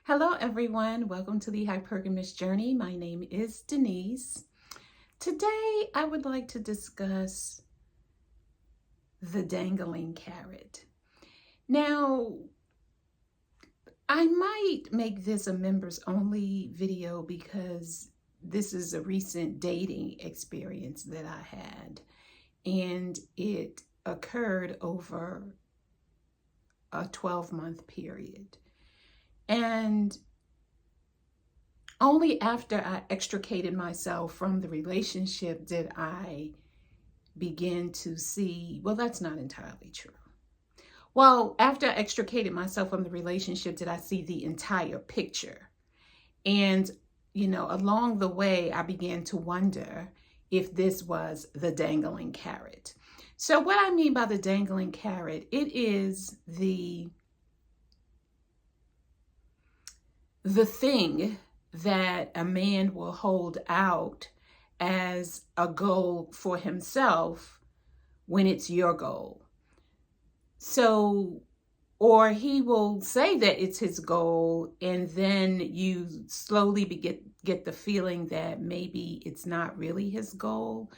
Hello, everyone. Welcome to the Hypergamous Journey. My name is Denise. Today, I would like to discuss the dangling carrot. Now, I might make this a members only video because this is a recent dating experience that I had, and it occurred over a 12-month period. And only after I extricated myself from the relationship did I begin to see, well, that's not entirely true. Well, after I extricated myself from the relationship, did I see the entire picture? And, along the way, I began to wonder if this was the dangling carrot. So what I mean by the dangling carrot, it is the thing that a man will hold out as a goal for himself when it's your goal. So, or he will say that it's his goal, and then you slowly get the feeling that maybe it's not really his goal,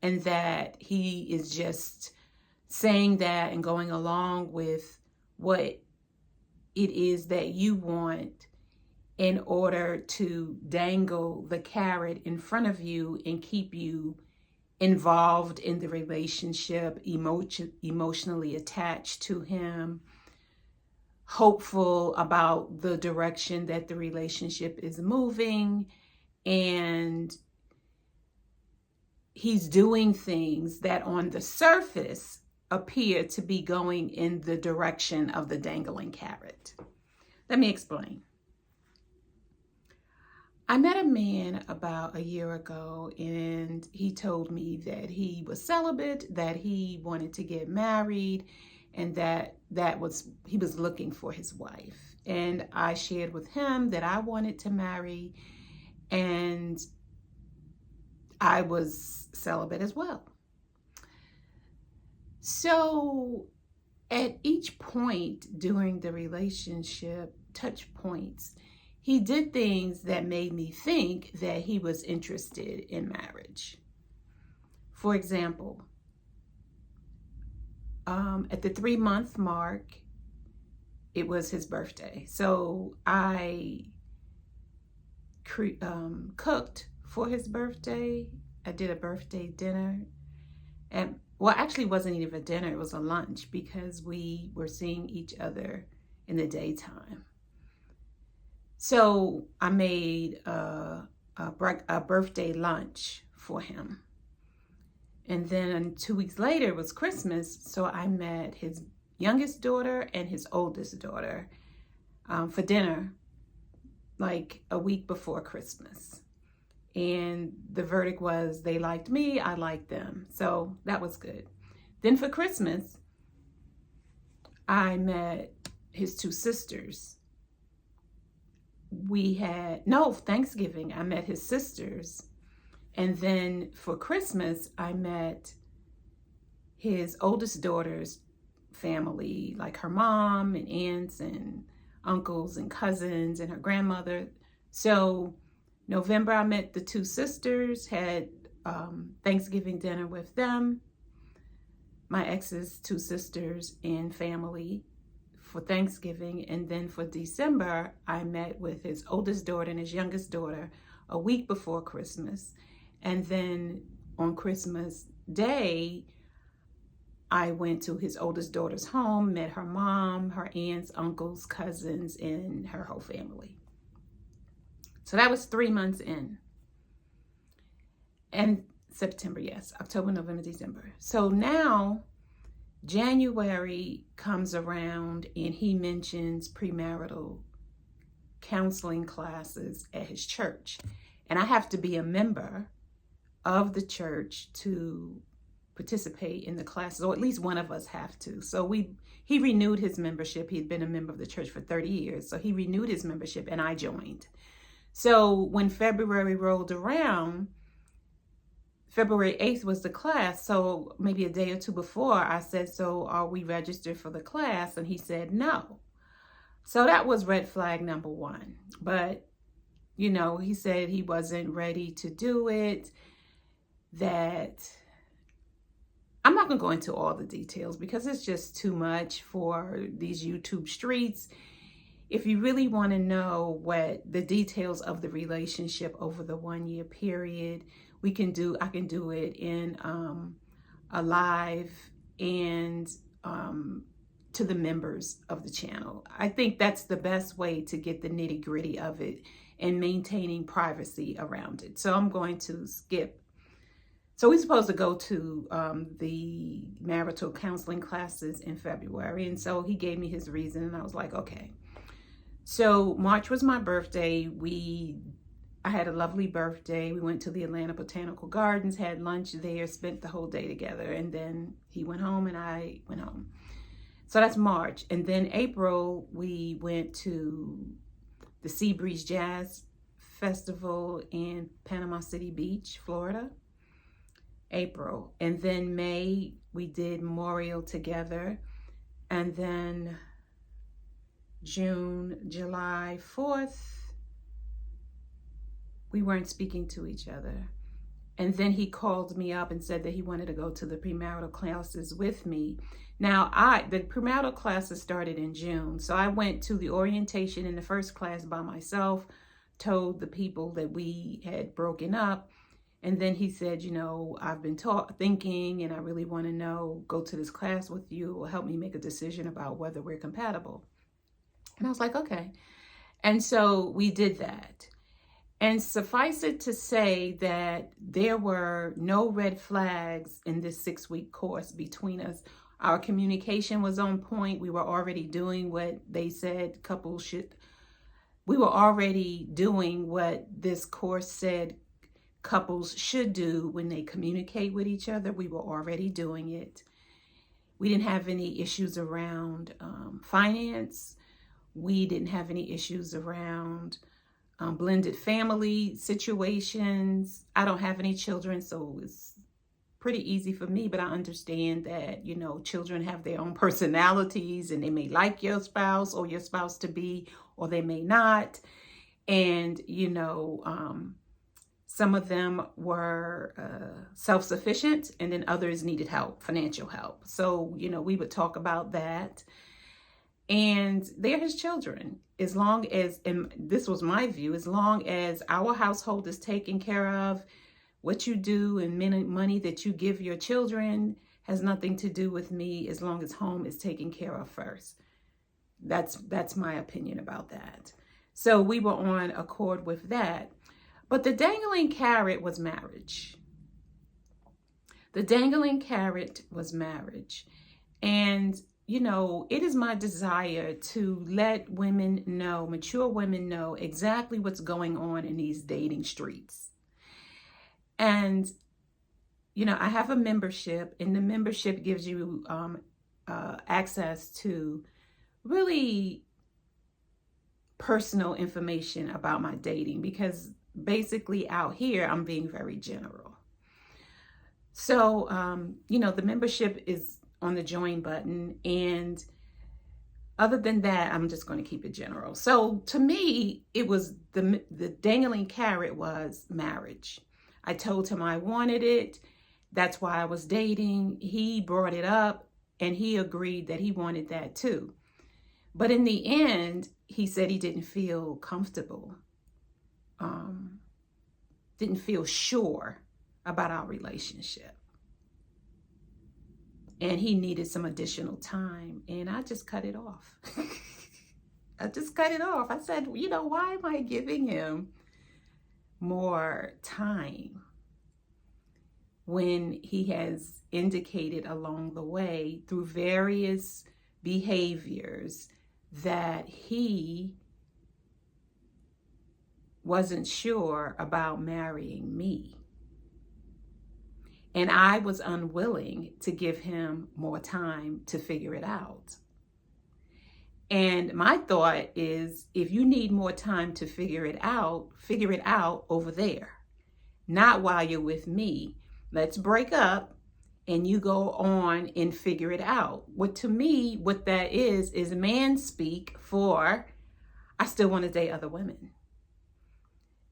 and that he is just saying that and going along with what it is that you want in order to dangle the carrot in front of you and keep you involved in the relationship, emotionally attached to him, hopeful about the direction that the relationship is moving, and he's doing things that on the surface appear to be going in the direction of the dangling carrot. Let me explain. I met a man about a year ago, and he told me that he was celibate, that he wanted to get married, and that he was looking for his wife. And I shared with him that I wanted to marry, and I was celibate as well. So at each point during the relationship, touch points, he did things that made me think that he was interested in marriage. For example, at the 3-month mark, it was his birthday. So I cooked for his birthday. I did a birthday dinner. And well, actually, it wasn't even a dinner. It was a lunch because we were seeing each other in the daytime. So I made a birthday lunch for him. And then 2 weeks later, it was Christmas. So I met his youngest daughter and his oldest daughter for dinner, like a week before Christmas. And the verdict was they liked me, I liked them. So that was good. Then for Christmas, I met his two sisters. Thanksgiving, I met his sisters. And then for Christmas, I met his oldest daughter's family, like her mom and aunts and uncles and cousins and her grandmother. So November, I met the two sisters, had Thanksgiving dinner with them, my ex's two sisters and family for Thanksgiving. And then for December, I met with his oldest daughter and his youngest daughter a week before Christmas. And then on Christmas Day, I went to his oldest daughter's home, met her mom, her aunts, uncles, cousins, and her whole family. So that was 3 months in. And September, yes, October, November, December. So now January comes around and he mentions premarital counseling classes at his church. And I have to be a member of the church to participate in the classes, or at least one of us have to. So he renewed his membership. He'd been a member of the church for 30 years. So he renewed his membership and I joined. So when February rolled around, February 8th was the class. So maybe a day or two before, I said, so are we registered for the class? And he said, no. So that was red flag number one. But, he said he wasn't ready to do it, that I'm not going to go into all the details because it's just too much for these YouTube streets. If you really want to know what the details of the relationship over the 1 year period, I can do it in a live and to the members of the channel. I think that's the best way to get the nitty gritty of it and maintaining privacy around it. So I'm going to skip. So we're supposed to go to the marital counseling classes in February. And so he gave me his reason and I was like, okay. So March was my birthday. I had a lovely birthday. We went to the Atlanta Botanical Gardens, had lunch there, spent the whole day together. And then he went home and I went home. So that's March. And then April, we went to the Sea Breeze Jazz Festival in Panama City Beach, Florida. April. And then May, we did Memorial together. And then June, July 4th, we weren't speaking to each other. And then he called me up and said that he wanted to go to the premarital classes with me. Now, the premarital classes started in June. So I went to the orientation in the first class by myself, told the people that we had broken up. And then he said, I've been thinking and I really want to go to this class with you. It will help me make a decision about whether we're compatible. And I was like, okay. And so we did that. And suffice it to say that there were no red flags in this 6-week course between us. Our communication was on point. We were already doing what they said couples should. We were already doing what this course said couples should do when they communicate with each other. We were already doing it. We didn't have any issues around finance. We didn't have any issues around blended family situations. I don't have any children, so it's pretty easy for me, but I understand that, children have their own personalities and they may like your spouse or your spouse to be, or they may not. And, some of them were self-sufficient and then others needed help, financial help. So, we would talk about that. And they're his children. As long as, and this was my view, as long as our household is taken care of, what you do and money that you give your children has nothing to do with me as long as home is taken care of first. That's my opinion about that. So we were on accord with that. But the dangling carrot was marriage. The dangling carrot was marriage. And, it is my desire to let women know, mature women know exactly what's going on in these dating streets. And, I have a membership, and the membership gives you access to really personal information about my dating, because basically out here, I'm being very general. So, the membership is on the join button. And other than that, I'm just going to keep it general. So to me, it was the dangling carrot was marriage. I told him I wanted it. That's why I was dating. He brought it up and he agreed that he wanted that too. But in the end, he said he didn't feel comfortable. Didn't feel sure about our relationship. And he needed some additional time. And I just cut it off. I just cut it off. I said, why am I giving him more time when he has indicated along the way through various behaviors that he wasn't sure about marrying me. And I was unwilling to give him more time to figure it out. And my thought is, if you need more time to figure it out over there, not while you're with me. Let's break up and you go on and figure it out. What to me, what that is man speak for, I still want to date other women.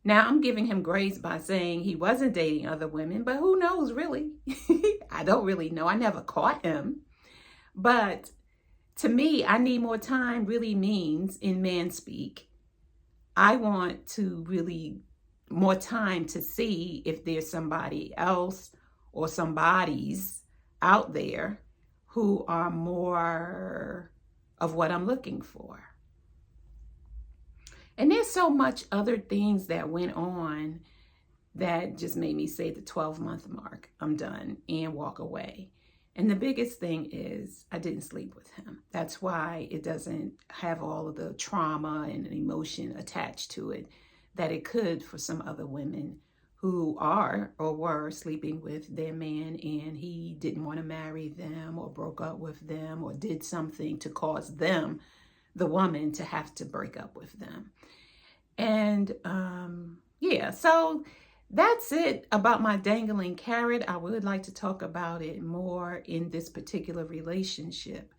Now, I'm giving him grace by saying he wasn't dating other women, but who knows, really? I don't really know. I never caught him. But to me, I need more time really means, in man speak, I want to really more time to see if there's somebody else or somebodies out there who are more of what I'm looking for. And there's so much other things that went on that just made me say the 12-month mark, I'm done, and walk away. And the biggest thing is I didn't sleep with him. That's why it doesn't have all of the trauma and emotion attached to it that it could for some other women who are or were sleeping with their man and he didn't want to marry them or broke up with them or did something to cause them, the woman, to have to break up with them. And yeah, so that's it about my dangling carrot. I would like to talk about it more in this particular relationship.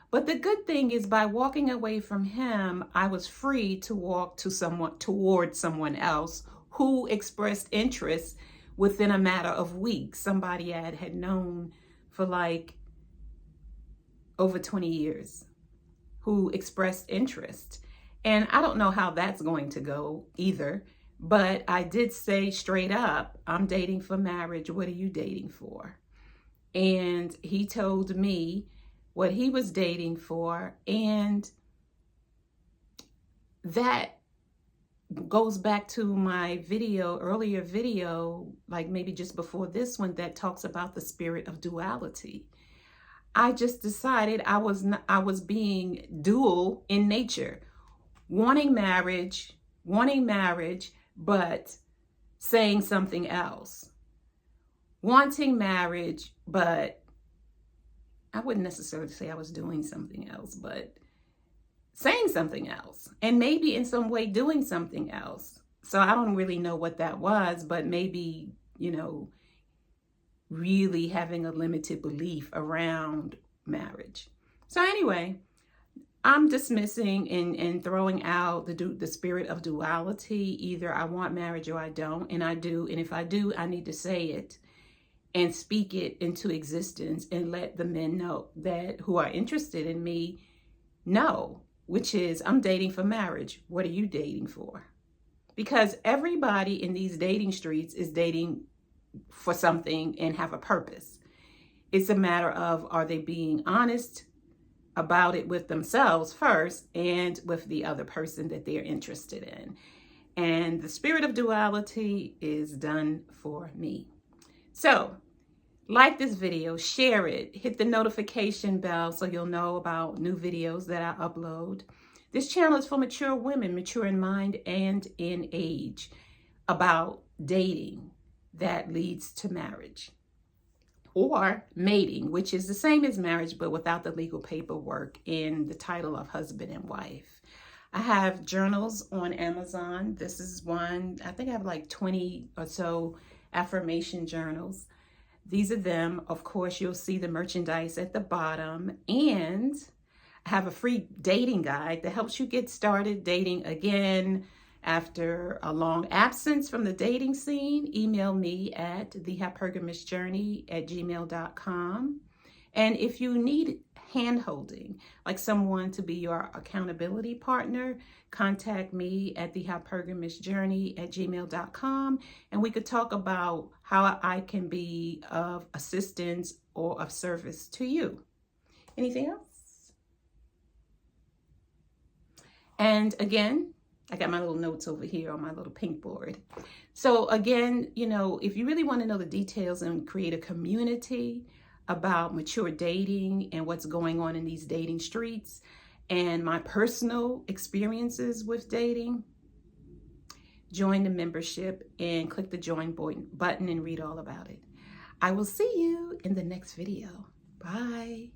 But the good thing is, by walking away from him, I was free to walk toward someone else who expressed interest within a matter of weeks. Somebody I had known for like over 20 years who expressed interest. And I don't know how that's going to go either, but I did say straight up, I'm dating for marriage. What are you dating for? And he told me what he was dating for. And that goes back to my earlier video, like maybe just before this one, that talks about the spirit of duality. I just decided I was being dual in nature. Wanting marriage, but saying something else. Wanting marriage, but I wouldn't necessarily say I was doing something else, but saying something else. And maybe in some way doing something else. So I don't really know what that was, but maybe, really having a limited belief around marriage. So anyway, I'm dismissing and throwing out the spirit of duality. Either I want marriage or I don't, and I do. And if I do, I need to say it and speak it into existence and let the men know that who are interested in me know, which is I'm dating for marriage. What are you dating for? Because everybody in these dating streets is dating for something and have a purpose. It's a matter of, are they being honest about it with themselves first and with the other person that they're interested in. And the spirit of duality is done for me. So like this video, share it, hit the notification bell so you'll know about new videos that I upload. This channel is for mature women, mature in mind and in age, about dating that leads to marriage. Or mating, which is the same as marriage, but without the legal paperwork in the title of husband and wife. I have journals on Amazon. This is one, I think I have like 20 or so affirmation journals. These are them. Of course, you'll see the merchandise at the bottom. And I have a free dating guide that helps you get started dating again after a long absence from the dating scene. Email me at thehypergamous.journey@gmail.com. And if you need hand-holding, like someone to be your accountability partner, contact me at thehypergamous.journey@gmail.com. And we could talk about how I can be of assistance or of service to you. Anything else? And again, I got my little notes over here on my little pink board. So again, if you really want to know the details and create a community about mature dating and what's going on in these dating streets and my personal experiences with dating, join the membership and click the join button and read all about it. I will see you in the next video. Bye.